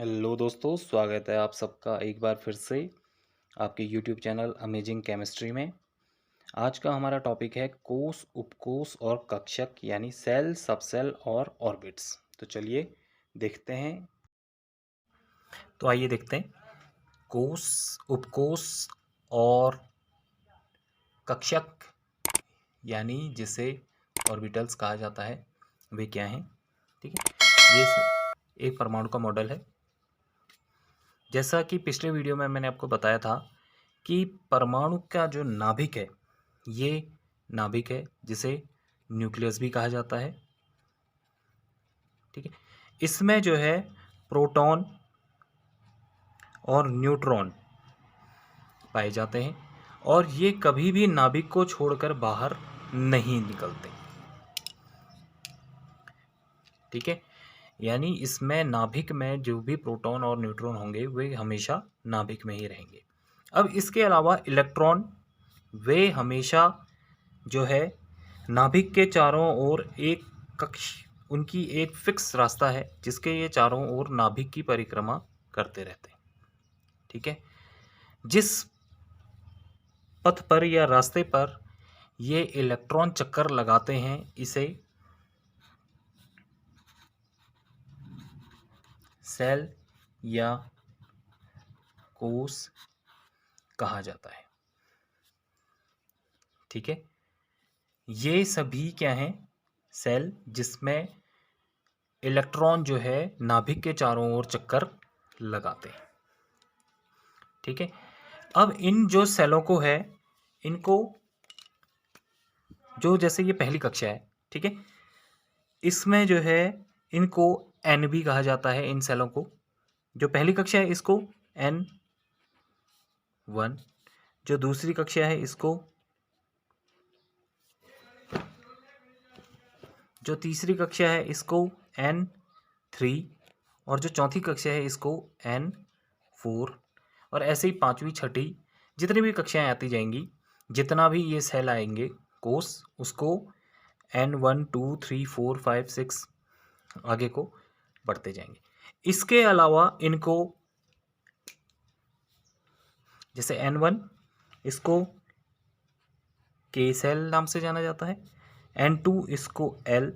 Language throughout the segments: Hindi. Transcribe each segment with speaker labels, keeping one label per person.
Speaker 1: हेलो दोस्तों, स्वागत है आप सबका एक बार फिर से आपके यूट्यूब चैनल अमेजिंग केमिस्ट्री में। आज का हमारा टॉपिक है कोष, उपकोष और कक्षक यानी सेल, सबसेल और ऑर्बिट्स। तो चलिए देखते हैं। तो आइए देखते हैं कोष, उपकोष और कक्षक यानी जिसे ऑर्बिटल्स कहा जाता है वे क्या हैं। ठीक है, ये एक परमाणु का मॉडल है। जैसा कि पिछले वीडियो में मैंने आपको बताया था कि परमाणु का जो नाभिक है ये नाभिक है जिसे न्यूक्लियस भी कहा जाता है। ठीक है, इसमें जो है प्रोटॉन और न्यूट्रॉन पाए जाते हैं और ये कभी भी नाभिक को छोड़कर बाहर नहीं निकलते। ठीक है, यानी इसमें नाभिक में जो भी प्रोटॉन और न्यूट्रॉन होंगे वे हमेशा नाभिक में ही रहेंगे। अब इसके अलावा इलेक्ट्रॉन वे हमेशा जो है नाभिक के चारों ओर एक कक्ष उनकी एक फिक्स रास्ता है जिसके ये चारों ओर नाभिक की परिक्रमा करते रहते हैं। ठीक है, जिस पथ पर या रास्ते पर ये इलेक्ट्रॉन चक्कर लगाते हैं इसे सेल या कोष कहा जाता है। ठीक है, ये सभी क्या हैं? सेल, जिसमें इलेक्ट्रॉन जो है नाभिक के चारों ओर चक्कर लगाते हैं। ठीक है, अब इन जो सेलों को है इनको जो जैसे ये पहली कक्षा है, ठीक है, इसमें जो है इनको एन भी कहा जाता है। इन सेलों को जो पहली कक्षा है इसको N1, जो दूसरी कक्षा है इसको, जो तीसरी कक्षा है इसको N3 और जो चौथी कक्षा है इसको N4 और ऐसे ही पांचवी छठी जितनी भी कक्षाएं आती जाएंगी, जितना भी ये सेल आएंगे कोष, उसको N1 2 3 4 5 6 आगे को बढ़ते जाएंगे। इसके अलावा इनको जैसे N1 इसको के सेल नाम से जाना जाता है, N2 इसको L,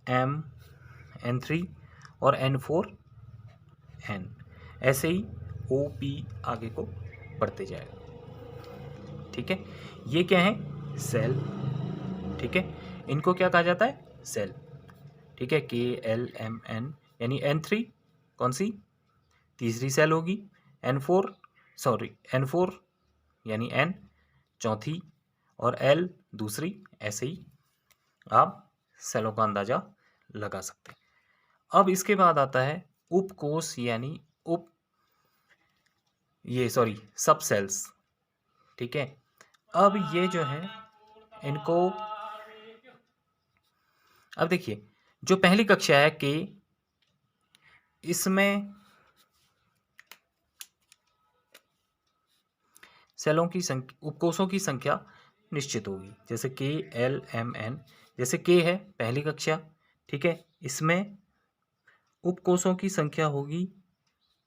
Speaker 1: M, N3 और N4 N, ऐसे ही OP आगे को बढ़ते जाएगा। ठीक है, ये क्या है? सेल। ठीक है, इनको क्या कहा जाता है? सेल। ठीक है, KLMN यानी N3 कौन सी? तीसरी सेल होगी। N4 यानी N चौथी और L दूसरी। ऐसे ही आप सेलों का अंदाजा लगा सकते हैं। अब इसके बाद आता है उपकोष यानी सब सेल्स। ठीक है, अब ये जो है इनको, अब देखिए जो पहली कक्षा है के, इसमें सेलों की संख्या, उपकोषों की संख्या निश्चित होगी। जैसे KLMN, जैसे के है पहली कक्षा, ठीक है, इसमें उपकोषों की संख्या होगी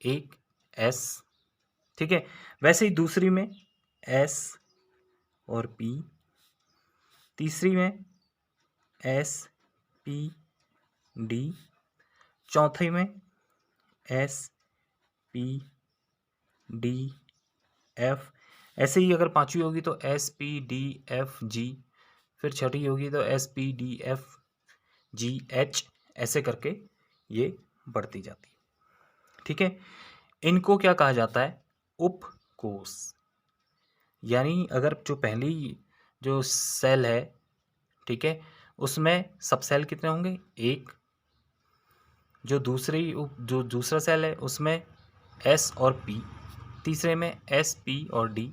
Speaker 1: 1S। ठीक है, वैसे ही दूसरी में S और P, तीसरी में S P D, चौथी में S P D F, ऐसे ही अगर पांचवी होगी तो S P D F G, फिर छठी होगी तो S P D F G H, ऐसे करके ये बढ़ती जाती है। ठीक है, इनको क्या कहा जाता है? उपकोष। यानी अगर जो पहली जो सेल है, ठीक है, उसमें सब सेल कितने होंगे? एक। जो दूसरा सेल है उसमें S और P, तीसरे में S P और D,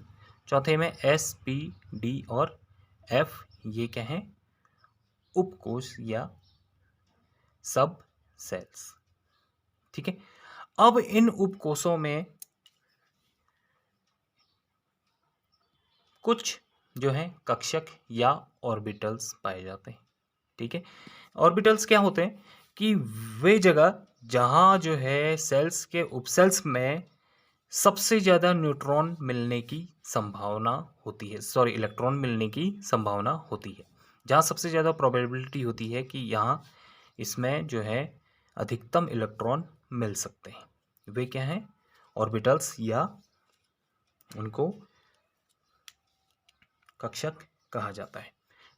Speaker 1: चौथे में S P D और F, ये क्या है? उपकोष या सब सेल्स। ठीक है, अब इन उपकोषों में कुछ जो है कक्षक या ऑर्बिटल्स पाए जाते हैं। ठीक है, ऑर्बिटल्स क्या होते हैं कि वे जगह जहाँ जो है सेल्स के उपसेल्स में सबसे ज़्यादा न्यूट्रॉन मिलने की संभावना होती है, सॉरी इलेक्ट्रॉन मिलने की संभावना होती है, जहाँ सबसे ज़्यादा प्रोबेबिलिटी होती है कि यहाँ इसमें जो है अधिकतम इलेक्ट्रॉन मिल सकते हैं। वे क्या हैं? ऑर्बिटल्स या उनको कक्षक कहा जाता है।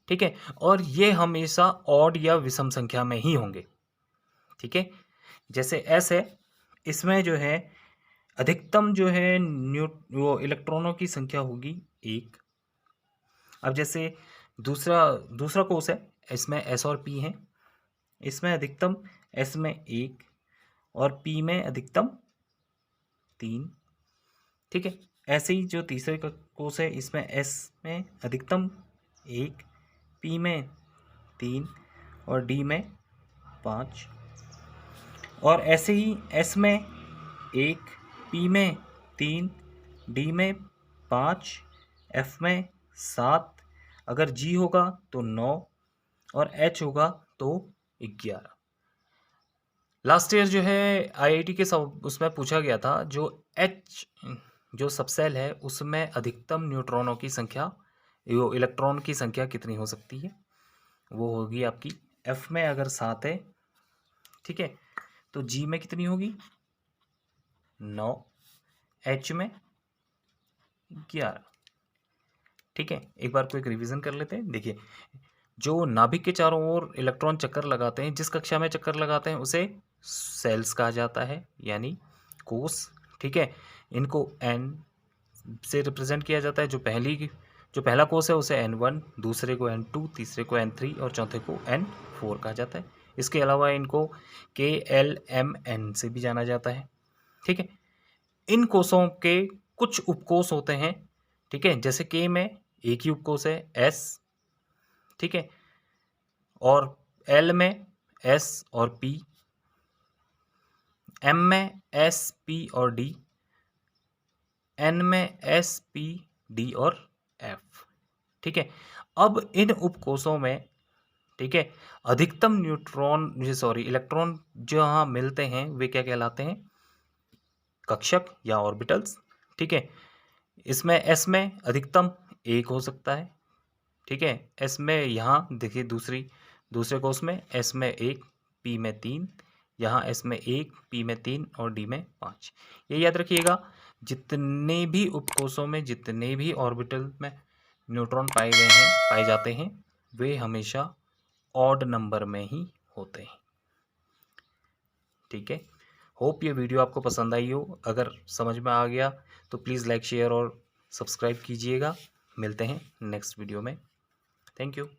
Speaker 1: ठीक है, और ये हमेशा ऑड या विषम संख्या में ही होंगे। ठीक है, जैसे एस है, इसमें जो है अधिकतम जो है वो इलेक्ट्रॉनों की संख्या होगी 1। अब जैसे दूसरा दूसरा कोर्स है, इसमें एस और पी है, इसमें अधिकतम एस में 1 और पी में अधिकतम 3। ठीक है, ऐसे ही जो तीसरे का कोर्स है, इसमें एस में अधिकतम 1, पी में 3 और डी में 5। और ऐसे ही एस में 1, पी में 3, डी में 5, एफ में 7, अगर जी होगा तो 9 और एच होगा तो 11। लास्ट ईयर जो है आईआईटी के सब उसमें पूछा गया था, जो एच जो सबसेल है उसमें अधिकतम न्यूट्रॉनों की संख्या, वो इलेक्ट्रॉन की संख्या कितनी हो सकती है? वो होगी आपकी एफ में अगर 7 है, ठीक है, तो जी में कितनी होगी? 9, एच में 11। ठीक है, एक बार को एक रिवीजन कर लेते हैं। देखिए, जो नाभिक के चारों ओर इलेक्ट्रॉन चक्कर लगाते हैं, जिस कक्षा में चक्कर लगाते हैं उसे सेल्स कहा जाता है, यानी कोष। ठीक है, इनको एन से रिप्रेजेंट किया जाता है। जो पहला कोष है उसे N1, दूसरे को N2, तीसरे को N3 और चौथे को N4 कहा जाता है। इसके अलावा इनको KLMN से भी जाना जाता है। ठीक है, इन कोषों के कुछ उपकोष होते हैं। ठीक है, जैसे के में एक ही उपकोष है S, ठीक है, और L में S और P, M में S, P और D, N में S, P, D और F। ठीक है, अब इन उपकोषों में, ठीक है, अधिकतम इलेक्ट्रॉन जहाँ मिलते हैं वे क्या कहलाते हैं? कक्षक या ऑर्बिटल्स। ठीक है, इसमें एस में अधिकतम 1 हो सकता है। ठीक है, एस में यहाँ देखिए दूसरे कोष में एस में 1, पी में 3, यहाँ एस में 1, पी में 3 और डी में 5। ये याद रखिएगा, जितने भी उपकोषों में जितने भी ऑर्बिटल में न्यूट्रॉन पाए जाते हैं वे हमेशा ऑड नंबर में ही होते हैं। ठीक है, होप ये वीडियो आपको पसंद आई हो। अगर समझ में आ गया तो प्लीज़ लाइक, शेयर और सब्सक्राइब कीजिएगा। मिलते हैं नेक्स्ट वीडियो में। Thank you.